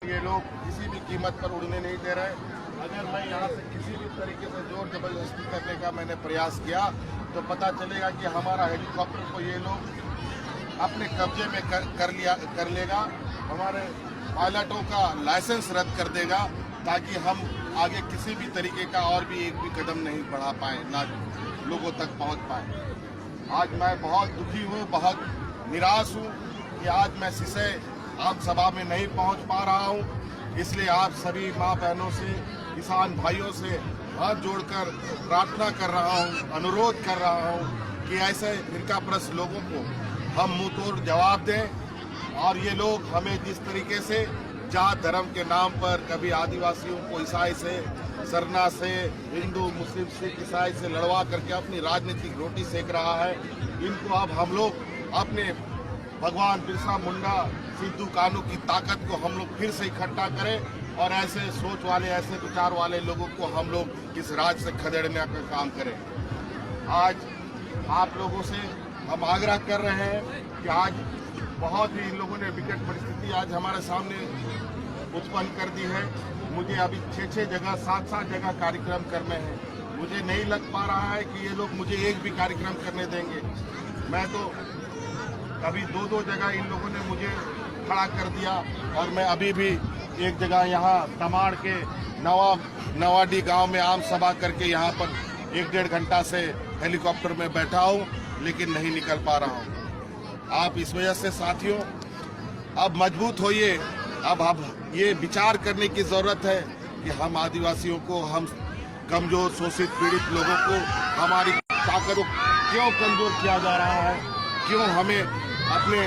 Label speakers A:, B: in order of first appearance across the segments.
A: ये लोग किसी भी कीमत पर उड़ने नहीं दे रहे। अगर मैं यहाँ से किसी भी तरीके से जोर जबरदस्ती करने का मैंने प्रयास किया तो पता चलेगा कि हमारा हेलीकॉप्टर को ये लोग अपने कब्जे में कर लेगा, हमारे पायलटों का लाइसेंस रद्द कर देगा, ताकि हम आगे किसी भी तरीके का और भी एक भी कदम नहीं बढ़ा पाए, ना लोगों तक पहुँच पाए। आज मैं बहुत दुखी हूँ, बहुत निराश हूँ कि आज मैं सिसे आप सभा में नहीं पहुंच पा रहा हूं। इसलिए आप सभी मां बहनों से, किसान भाइयों से हाथ जोड़कर प्रार्थना कर रहा हूं, अनुरोध कर रहा हूं कि ऐसे फिरकाप्रस्त लोगों को हम मुंह तोड़ जवाब दें। और ये लोग हमें जिस तरीके से जात धर्म के नाम पर कभी आदिवासियों को ईसाई से, सरना से, हिंदू मुस्लिम सिख ईसाई से लड़वा करके अपनी राजनीतिक रोटी सेक रहा है, इनको अब हम लोग अपने भगवान बिरसा मुंडा, सिद्धू कानू की ताकत को हम लोग फिर से इकट्ठा करें और ऐसे सोच वाले, ऐसे विचार वाले लोगों को हम लोग इस राज से खदेड़ने का काम करें। आज आप लोगों से हम आग्रह कर रहे हैं कि आज बहुत ही इन लोगों ने विकट परिस्थिति आज हमारे सामने उत्पन्न कर दी है। मुझे अभी 6 जगह, 7 जगह कार्यक्रम करने हैं। मुझे नहीं लग पा रहा है कि ये लोग मुझे एक भी कार्यक्रम करने देंगे। मैं तो अभी 2 जगह इन लोगों ने मुझे खड़ा कर दिया और मैं अभी भी एक जगह यहाँ तमाड़ के नवाडी गांव में आम सभा करके यहाँ पर 1-1.5 घंटा से हेलीकॉप्टर में बैठा हूँ, लेकिन नहीं निकल पा रहा हूँ। आप इस वजह से साथियों अब मजबूत होइए। अब ये विचार करने की जरूरत है कि हम आदिवासियों को, हम कमजोर शोषित पीड़ित लोगों को हमारी ताकत को क्यों कमजोर किया जा रहा है, क्यों हमें अपने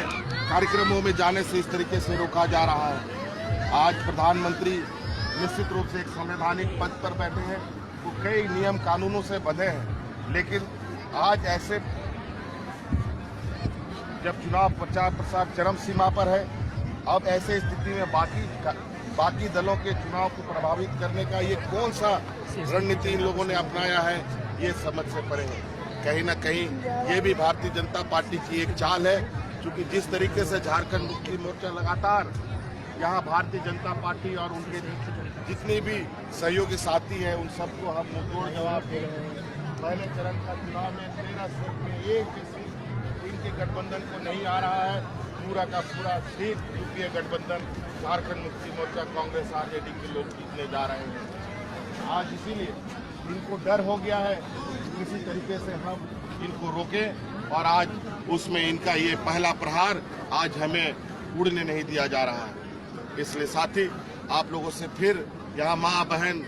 A: कार्यक्रमों में जाने से इस तरीके से रोका जा रहा है। आज प्रधानमंत्री निश्चित रूप से एक संवैधानिक पद पर बैठे हैं, वो कई नियम कानूनों से बंधे हैं, लेकिन आज ऐसे जब चुनाव प्रचार प्रसार चरम सीमा पर है, अब ऐसे स्थिति में बाकी दलों के चुनाव को प्रभावित करने का ये कौन सा रणनीति इन लोगों ने अपनाया है, ये समझ से परे है। कहीं ना कहीं ये भी भारतीय जनता पार्टी की एक चाल है, क्योंकि जिस तरीके से झारखंड मुक्ति मोर्चा लगातार यहाँ भारतीय जनता पार्टी और उनके जितने भी सहयोगी साथी हैं उन सबको हम मुंहतोड़ जवाब दे रहे हैं। पहले चरण का चुनाव में 13 सीट में एक भी सीट इनके गठबंधन को नहीं आ रहा है। पूरा का पूरा सीट यूपीए गठबंधन झारखंड मुक्ति मोर्चा, कांग्रेस, आरजेडी के लोग जीतने जा रहे हैं। आज इसीलिए इनको डर हो गया है, किसी तरीके से हम इनको रोकें और आज उसमें इनका ये पहला प्रहार आज हमें उड़ने नहीं दिया जा रहा है। इसलिए साथी आप लोगों से फिर यहाँ माँ बहन,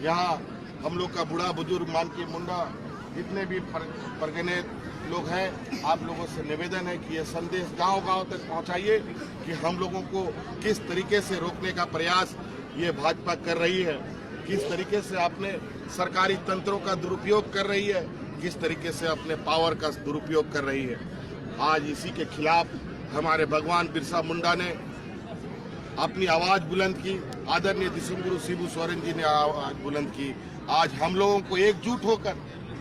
A: यहाँ हम लोग का बूढ़ा बुजुर्ग, मानकी मुंडा, जितने भी परगने लोग हैं, आप लोगों से निवेदन है कि ये संदेश गांव-गांव तक पहुंचाइए कि हम लोगों को किस तरीके से रोकने का प्रयास ये भाजपा कर रही है, किस तरीके से अपने सरकारी तंत्रों का दुरुपयोग कर रही है, किस तरीके से अपने पावर का दुरुपयोग कर रही है। आज इसी के खिलाफ हमारे भगवान बिरसा मुंडा ने अपनी आवाज बुलंद की, आदरणीय दिसंगुरु शिबू सोरेन जी ने आवाज बुलंद की। आज हम लोगों को एकजुट होकर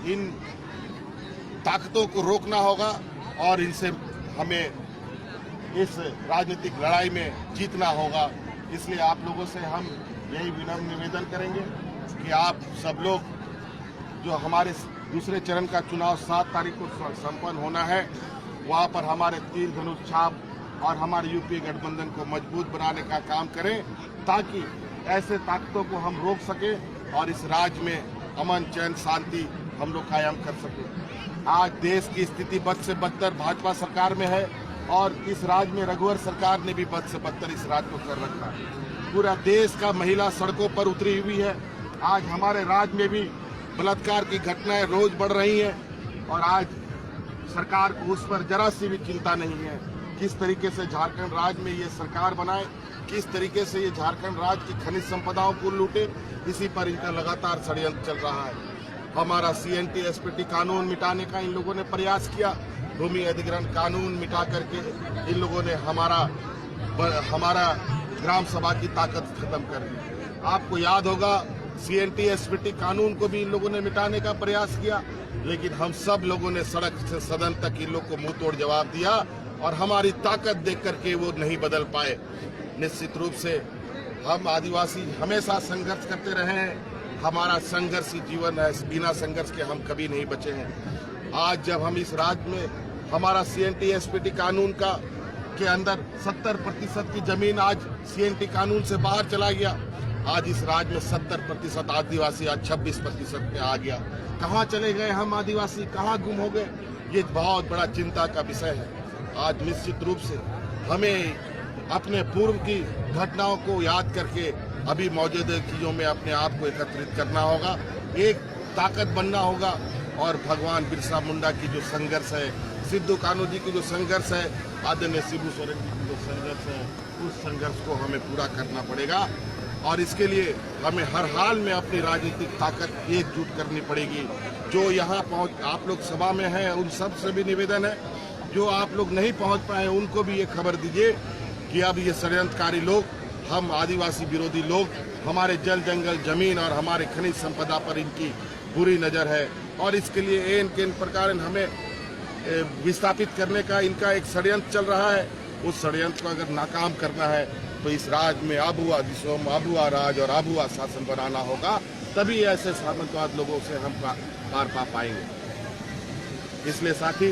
A: इन ताकतों को रोकना होगा और इनसे हमें इस राजनीतिक लड़ाई में जीतना होगा। इसलिए आप लोगों से हम यही विनम्र निवेदन करेंगे कि आप सब लोग, जो हमारे दूसरे चरण का चुनाव 7 तारीख को संपन्न होना है, वहां पर हमारे तीर धनुष छाप और हमारे यूपीए गठबंधन को मजबूत बनाने का काम करें, ताकि ऐसे ताकतों को हम रोक सकें और इस राज्य में अमन, चैन, शांति हम लोग कायम कर सकें। आज देश की स्थिति बद से बदतर भाजपा सरकार में है और इस राज्य में रघुवर सरकार ने भी बद से बदतर इस राज्य को कर रखा है। पूरा देश का महिला सड़कों पर उतरी हुई है। आज हमारे राज्य में भी बलात्कार की घटनाएं रोज बढ़ रही हैं और आज सरकार को उस पर जरा सी भी चिंता नहीं है। किस तरीके से झारखंड राज्य में ये सरकार बनाए, किस तरीके से ये झारखंड राज्य की खनिज संपदाओं को लूटे, इसी पर इनका लगातार षड्यंत्र चल रहा है। हमारा CNT SPT कानून मिटाने का इन लोगों ने प्रयास किया, भूमि अधिग्रहण कानून मिटा करके इन लोगों ने हमारा ग्राम सभा की ताकत खत्म कर दी। आपको याद होगा CNT SPT कानून को भी इन लोगों ने मिटाने का प्रयास किया, लेकिन हम सब लोगों ने सड़क से सदन तक इन लोग को मुंह तोड़ जवाब दिया और हमारी ताकत देख करके वो नहीं बदल पाए। निश्चित रूप से हम आदिवासी हमेशा संघर्ष करते रहे हैं। हमारा संघर्षी जीवन है, बिना संघर्ष के हम कभी नहीं बचे हैं। आज जब हम इस राज्य में हमारा CNT SPT कानून के अंदर 70% की जमीन आज CNT कानून से बाहर चला गया। आज इस राज्य में 70% आदिवासी आज 26% पे आ गया। कहाँ चले गए हम आदिवासी, कहाँ गुम हो गए? ये बहुत बड़ा चिंता का विषय है। आज निश्चित रूप से हमें अपने पूर्व की घटनाओं को याद करके अभी मौजूदा चीजों में अपने आप को एकत्रित करना होगा, एक ताकत बनना होगा और भगवान बिरसा मुंडा की जो संघर्ष है, सिद्धू कान्हू जी की जो संघर्ष है, आदरणीय शिबू सोरेन जी की जो संघर्ष है, उस संघर्ष को हमें पूरा करना पड़ेगा और इसके लिए हमें हर हाल में अपनी राजनीतिक ताकत एकजुट करनी पड़ेगी। जो यहाँ आप लोग सभा में हैं, उन सब से भी निवेदन है, जो आप लोग नहीं पहुँच पाए उनको भी ये खबर दीजिए कि अब ये षड्यंत्रकारी लोग, हम आदिवासी विरोधी लोग, हमारे जल जंगल जमीन और हमारे खनिज संपदा पर इनकी बुरी नज़र है और इसके लिए इन प्रकार हमें विस्थापित करने का इनका एक षड्यंत्र चल रहा है। उस षड्यंत्र को अगर नाकाम करना है तो इस राज्य में आबुआ दिशोम, आबुआ राज और आबुआ शासन बनाना होगा, तभी ऐसे सामंतवाद लोगों से हम पार पा पाएंगे। इसलिए साथी